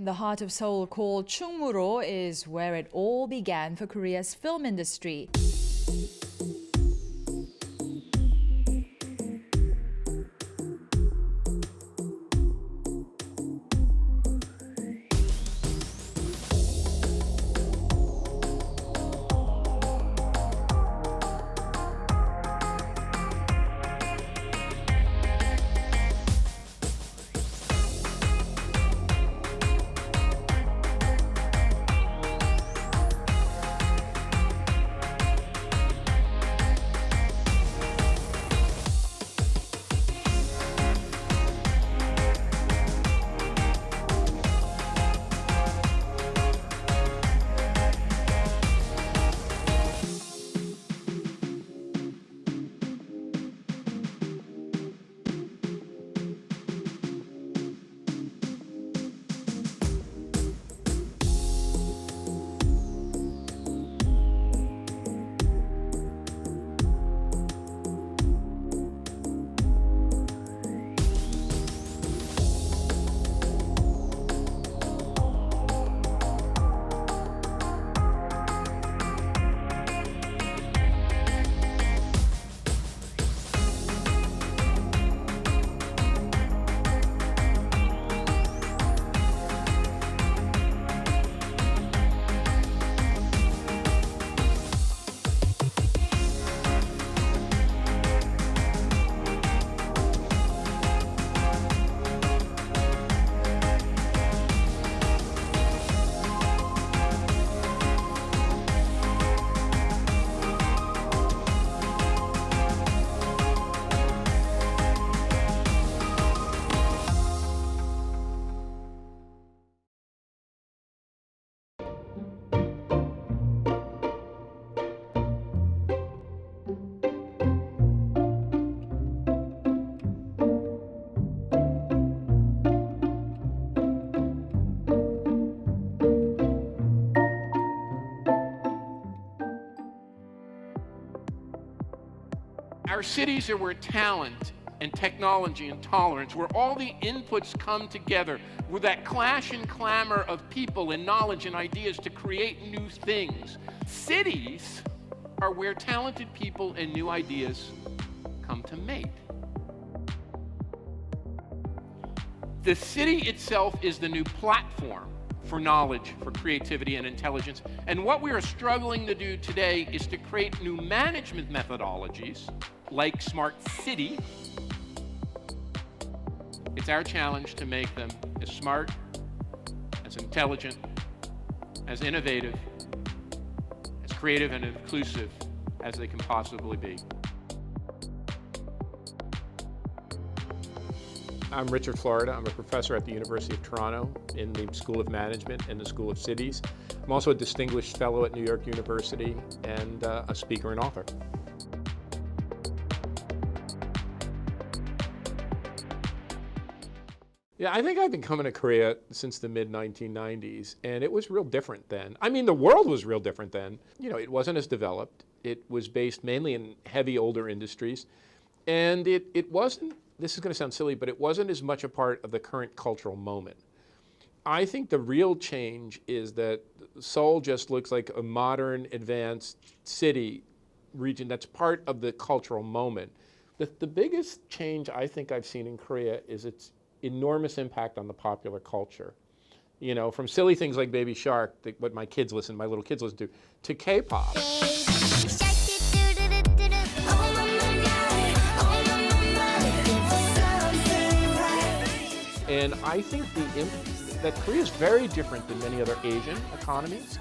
In the heart of Seoul called Chungmuro is where it all began for Korea's film industry. Our cities are where talent and technology and tolerance, where all the inputs come together, with that clash and clamor of people and knowledge and ideas to create new things. Cities are where talented people and new ideas come to mate. The city itself is the new platform for knowledge, for creativity and intelligence. And what we are struggling to do today is to create new management methodologies like Smart City. It's our challenge to make them as smart, as intelligent, as innovative, as creative and inclusive as they can possibly be. I'm Richard Florida. I'm a professor at the University of Toronto in the School of Management and the School of Cities. I'm also a distinguished fellow at New York University and a speaker and author. Yeah, I think I've been coming to Korea since the mid-1990s, and it was real different then. I mean, the world was real different then. You know, it wasn't as developed. It was based mainly in heavy older industries, and it wasn't, this is going to sound silly, but it wasn't as much a part of the current cultural moment. I think the real change is that Seoul just looks like a modern, advanced city region that's part of the cultural moment. The biggest change I think I've seen in Korea is its enormous impact on the popular culture. You know, from silly things like Baby Shark, what my little kids listen to K-pop. And I think that Korea is very different than many other Asian economies.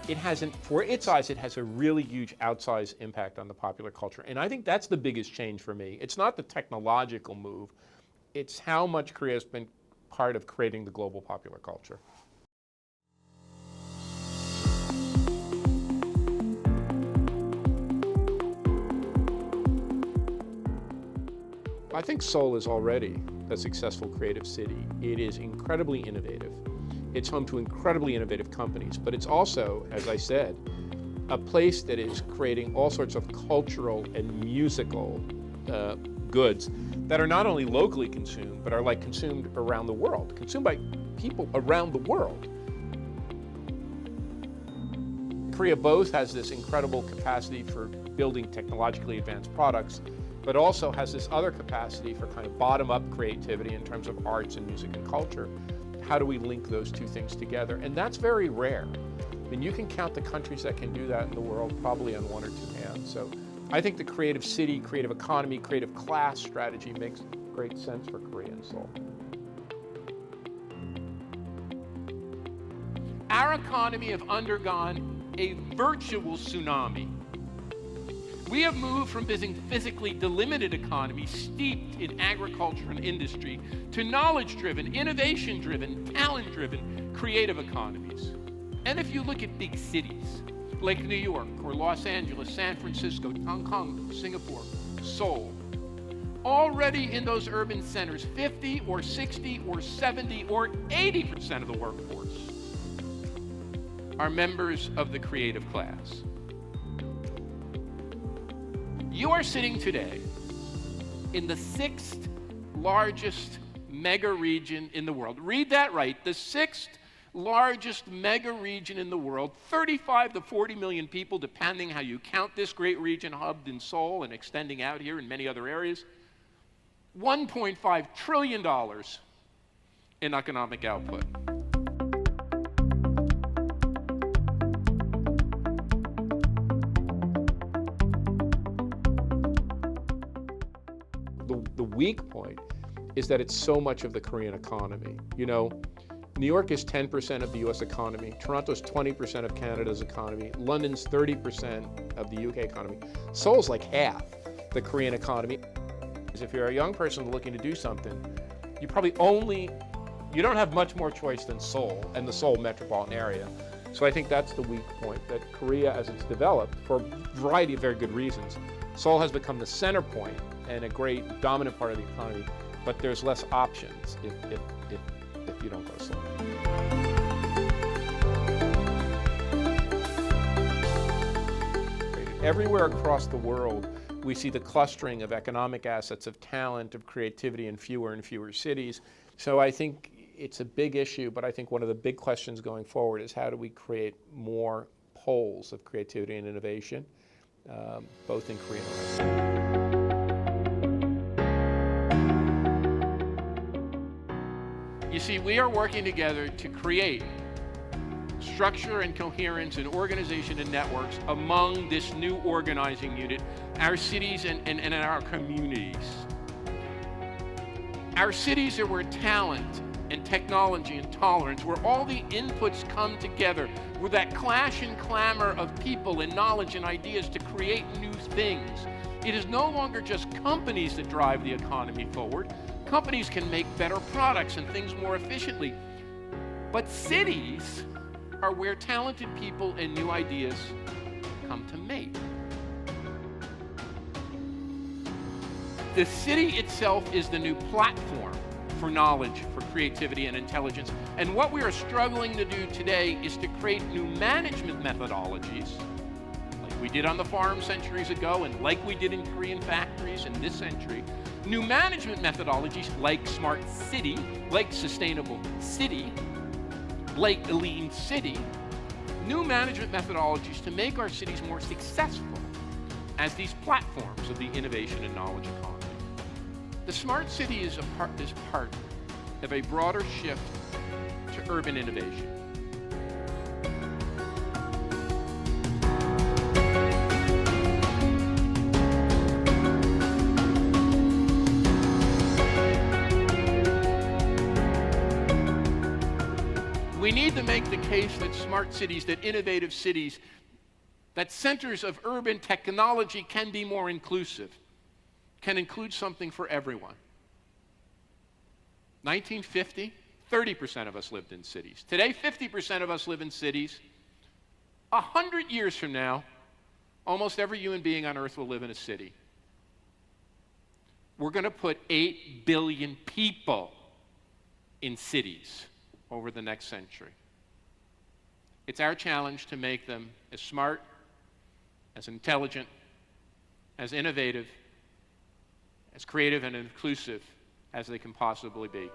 It hasn't, for its size, it has a really huge outsized impact on the popular culture. And I think that's the biggest change for me. It's not the technological move, it's how much Korea has been part of creating the global popular culture. I think Seoul is already a successful creative city. It is incredibly innovative. It's home to incredibly innovative companies, but it's also, as I said, a place that is creating all sorts of cultural and musical goods that are not only locally consumed, but are like consumed around the world, consumed by people around the world. Korea both has this incredible capacity for building technologically advanced products, but also has this other capacity for kind of bottom-up creativity in terms of arts and music and culture. How do we link those two things together? And that's very rare. I mean, you can count the countries that can do that in the world probably on one or two hands. So I think the creative city, creative economy, creative class strategy makes great sense for Korea and Seoul. Our economy have undergone a virtual tsunami. We have moved from being physically delimited economy steeped in agriculture and industry to knowledge-driven, innovation-driven, talent-driven, creative economies. And if you look at big cities like New York or Los Angeles, San Francisco, Hong Kong, Singapore, Seoul, already in those urban centers, 50 or 60 or 70 or 80% of the workforce are members of the creative class. You are sitting today in the 6th largest mega region in the world. Read that right, the 6th largest mega region in the world, 35 to 40 million people, depending how you count this great region, hubbed in Seoul and extending out here in many other areas. $1.5 trillion in economic output. The weak point is that it's so much of the Korean economy. You know, New York is 10% of the US economy, Toronto's 20% of Canada's economy, London's 30% of the UK economy. Seoul's like half the Korean economy. If you're a young person looking to do something, you don't have much more choice than Seoul and the Seoul metropolitan area. So I think that's the weak point, that Korea, as it's developed, for a variety of very good reasons, Seoul has become the center point and a great dominant part of the economy, but there's less options if you don't go to Seoul. Everywhere across the world, we see the clustering of economic assets, of talent, of creativity in fewer and fewer cities. So I think it's a big issue, but I think one of the big questions going forward is how do we create more poles of creativity and innovation, both in Korea and around. You see, we are working together to create structure and coherence and organization and networks among this new organizing unit, our cities and our communities. Our cities are where talent and technology and tolerance, where all the inputs come together, with that clash and clamor of people and knowledge and ideas to create new things. It is no longer just companies that drive the economy forward. Companies can make better products and things more efficiently. But cities are where talented people and new ideas come to mate. The city itself is the new platform for knowledge, for creativity and intelligence. And what we are struggling to do today is to create new management methodologies, like we did on the farm centuries ago and like we did in Korean factories in this century. New management methodologies like smart city, like sustainable city, like lean city. New management methodologies to make our cities more successful as these platforms of the innovation and knowledge economy. The smart city is part of a broader shift to urban innovation. We need to make the case that smart cities, that innovative cities, that centers of urban technology can be more inclusive, can include something for everyone. 1950, 30% of us lived in cities. Today, 50% of us live in cities. 100 years from now, almost every human being on Earth will live in a city. We're going to put 8 billion people in cities over the next century. It's our challenge to make them as smart, as intelligent, as innovative, as creative and inclusive as they can possibly be.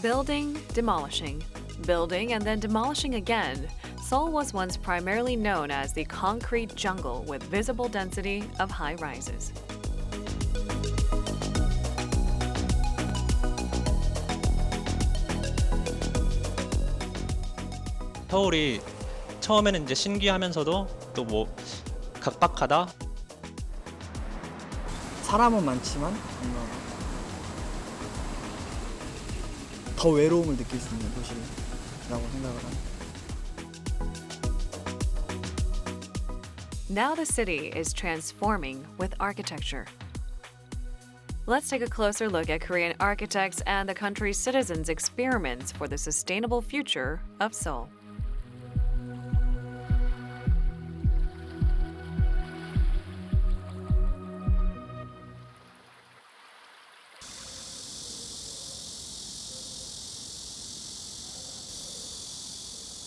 Building, demolishing, building and then demolishing again. Seoul was once primarily known as the concrete jungle with visible density of high rises. 서울이 처음에는 이제 신기하면서도 또 뭐 각박하다. 사람은 많지만 뭔가 더 외로움을 느낄 수 있는 도시라고 생각을 합니다. Now the city is transforming with architecture. Let's take a closer look at Korean architects and the country's citizens' experiments for the sustainable future of Seoul.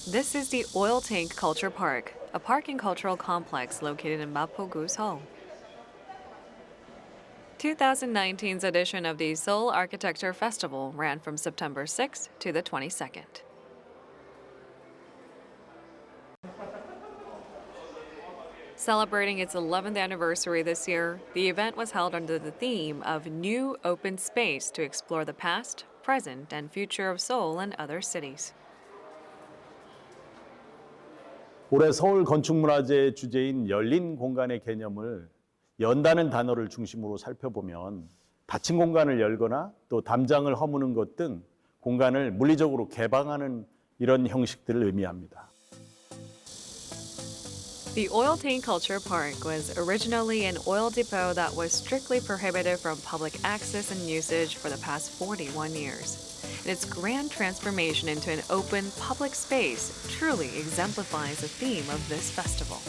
This is the Oil Tank Culture Park, a park and cultural complex located in Mapogu, Seoul. 2019's edition of the Seoul Architecture Festival ran from September 6th to the 22nd. Celebrating its 11th anniversary this year, the event was held under the theme of New Open Space to explore the past, present, and future of Seoul and other cities. 올해 서울 건축문화제 주제인 열린 공간의 개념을 연다는 단어를 중심으로 살펴보면 닫힌 공간을 열거나 또 담장을 허무는 것 등 공간을 물리적으로 개방하는 이런 형식들을 의미합니다. The Oil Tank Culture Park was originally an oil depot that was strictly prohibited from public access and usage for the past 41 years. And its grand transformation into an open public space truly exemplifies the theme of this festival.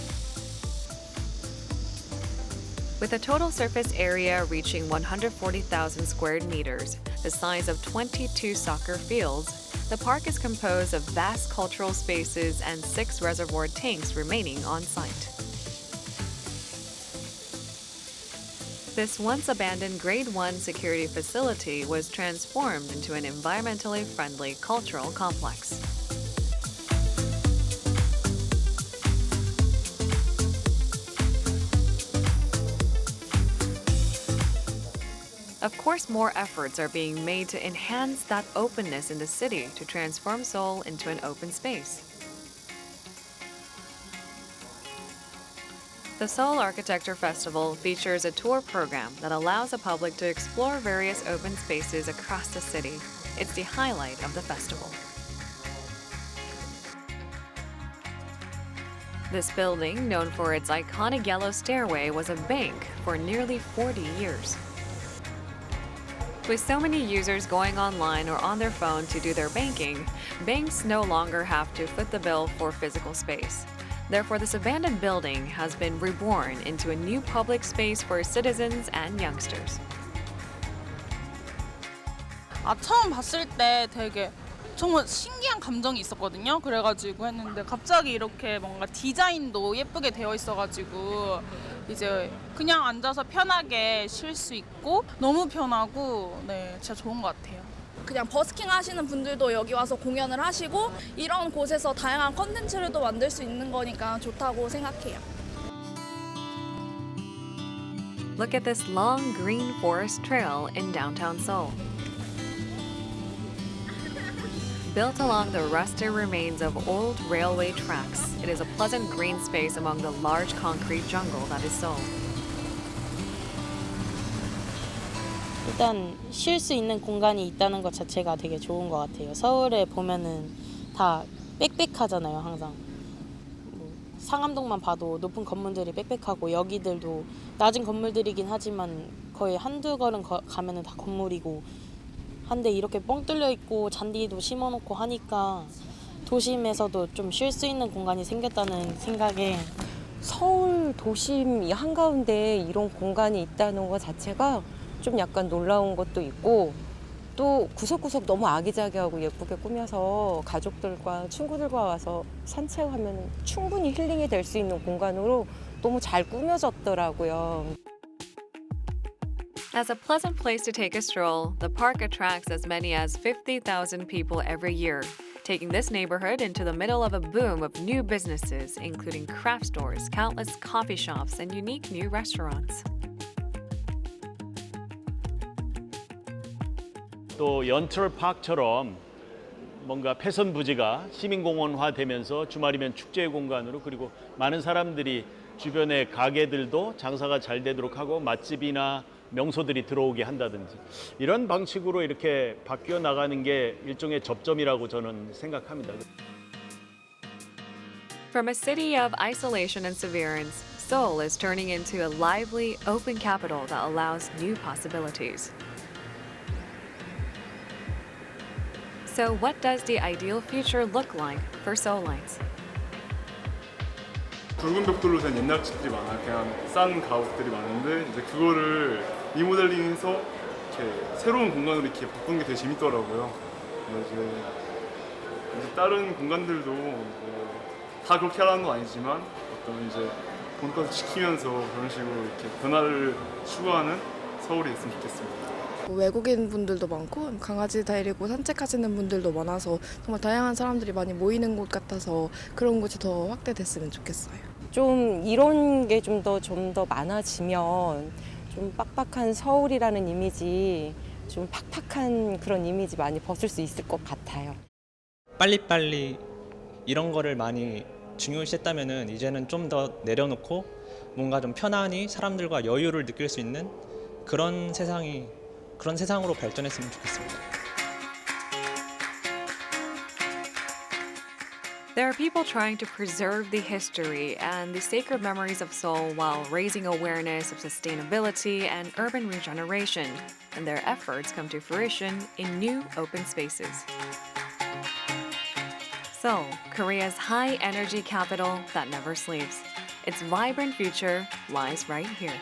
With a total surface area reaching 140,000 square meters, the size of 22 soccer fields, the park is composed of vast cultural spaces and 6 reservoir tanks remaining on site. This once abandoned Grade 1 security facility was transformed into an environmentally friendly cultural complex. Of course, more efforts are being made to enhance that openness in the city to transform Seoul into an open space. The Seoul Architecture Festival features a tour program that allows the public to explore various open spaces across the city. It's the highlight of the festival. This building, known for its iconic yellow stairway, was a bank for nearly 40 years. With so many users going online or on their phone to do their banking, banks no longer have to foot the bill for physical space. Therefore, this abandoned building has been reborn into a new public space for citizens and youngsters. 처음 봤을 때 되게 정말 신기한 감정이 있었거든요. 그래가지고 했는데 갑자기 이렇게 뭔가 디자인도 예쁘게 되어 있어가지고 이제 그냥 앉아서 편하게 쉴 수 있고 너무 편하고 네, 진짜 좋은 것 같아요. 그냥 버스킹 하시는 분들도 여기 와서 공연을 하시고 이런 곳에서 다양한 컨텐츠를 또 만들 수 있는 거니까 좋다고 생각해요. Look at this long green forest trail in downtown Seoul. Built along the rusted remains of old railway tracks, it is a pleasant green space among the large concrete jungle that is Seoul. 일단 쉴 수 있는 공간이 있다는 것 자체가 되게 좋은 것 같아요. 서울에 보면은 다 빽빽하잖아요, 항상. 뭐 상암동만 봐도 높은 건물들이 빽빽하고 여기들도 낮은 건물들이긴 하지만 거의 한두 걸음 가면은 다 건물이고 한데 이렇게 뻥 뚫려 있고 잔디도 심어놓고 하니까 도심에서도 좀 쉴 수 있는 공간이 생겼다는 생각에 서울 도심 이 한가운데 이런 공간이 있다는 것 자체가 좀 약간 놀라운 것도 있고 또 구석구석 너무 아기자기하고 예쁘게 꾸며서 가족들과 친구들과 와서 산책하면 충분히 힐링이 될 수 있는 공간으로 너무 잘 꾸며졌더라고요. As a pleasant place to take a stroll, the park attracts as many as 50,000 people every year, taking this neighborhood into the middle of a boom of new businesses, including craft stores, countless coffee shops, and unique new restaurants. 또 연트럴파크처럼 뭔가 패선 부지가 시민공원화되면서 주말이면 축제의 공간으로 그리고 많은 사람들이 주변의 가게들도 장사가 잘 되도록 하고 맛집이나 명소들이 들어오게 한다든지 이런 방식으로 이렇게 바뀌어 나가는 게 일종의 접점이라고 저는 생각합니다. From a city of isolation and severance, Seoul is turning into a lively, open capital that allows new possibilities. So what does the ideal future look like for Seoulites? 붉은 벽돌로 된 옛날 집들이 많아요. 그냥 싼 가옥들이 많은데 이제 그거를 리모델링해서 이렇게 새로운 공간으로 이렇게 바꾸는 게 되게 재밌더라고요. 이제 다른 공간들도 다 그렇게 하라는 건 아니지만 어떤 이제 본권 지키면서 그런 식으로 이렇게 변화를 추구하는 서울이 됐으면 좋겠습니다. 외국인 분들도 많고 강아지 데리고 산책하시는 분들도 많아서 정말 다양한 사람들이 많이 모이는 곳 같아서 그런 곳이 더 확대됐으면 좋겠어요. 좀 이런 게 좀 더 많아지면 좀 빡빡한 서울이라는 이미지, 좀 팍팍한 그런 이미지 많이 벗을 수 있을 것 같아요. 빨리빨리 이런 거를 많이 중요시했다면은 이제는 좀 더 내려놓고 뭔가 좀 편안히 사람들과 여유를 느낄 수 있는 그런 세상으로 발전했으면 좋겠습니다. There are people trying to preserve the history and the sacred memories of Seoul while raising awareness of sustainability and urban regeneration, and their efforts come to fruition in new open spaces. Seoul, Korea's high-energy capital that never sleeps. Its vibrant future lies right here.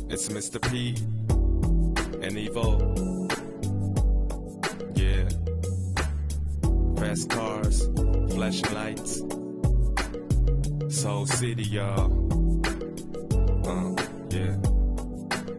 It's Mr. P and Evo. Yeah. Fast cars, flashing lights. Seoul City, y'all. Yeah.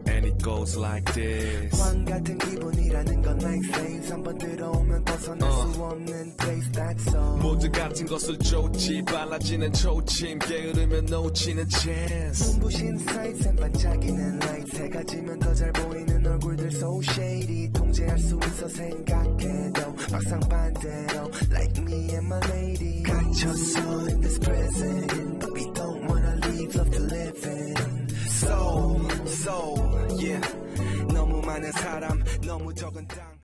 And it goes like this. 왕 같은 기분이라는 건 like flames 한번 들어오면 벗어날 수 없는 place that's all. 모두 같은 것을 쫓지 빨라지는 초침 게으르면 놓치는 chance. 눈부신 sights and 반짝이는 lights 해가 지면 더 잘 보이는 얼굴들 so shady 통제할 수 있어 생각해도 막상 반대로 like me and my lady 갇혔어 in this prison but we don't wanna leave love to live in. So yeah 너무 많은 사람 너무 적은 땅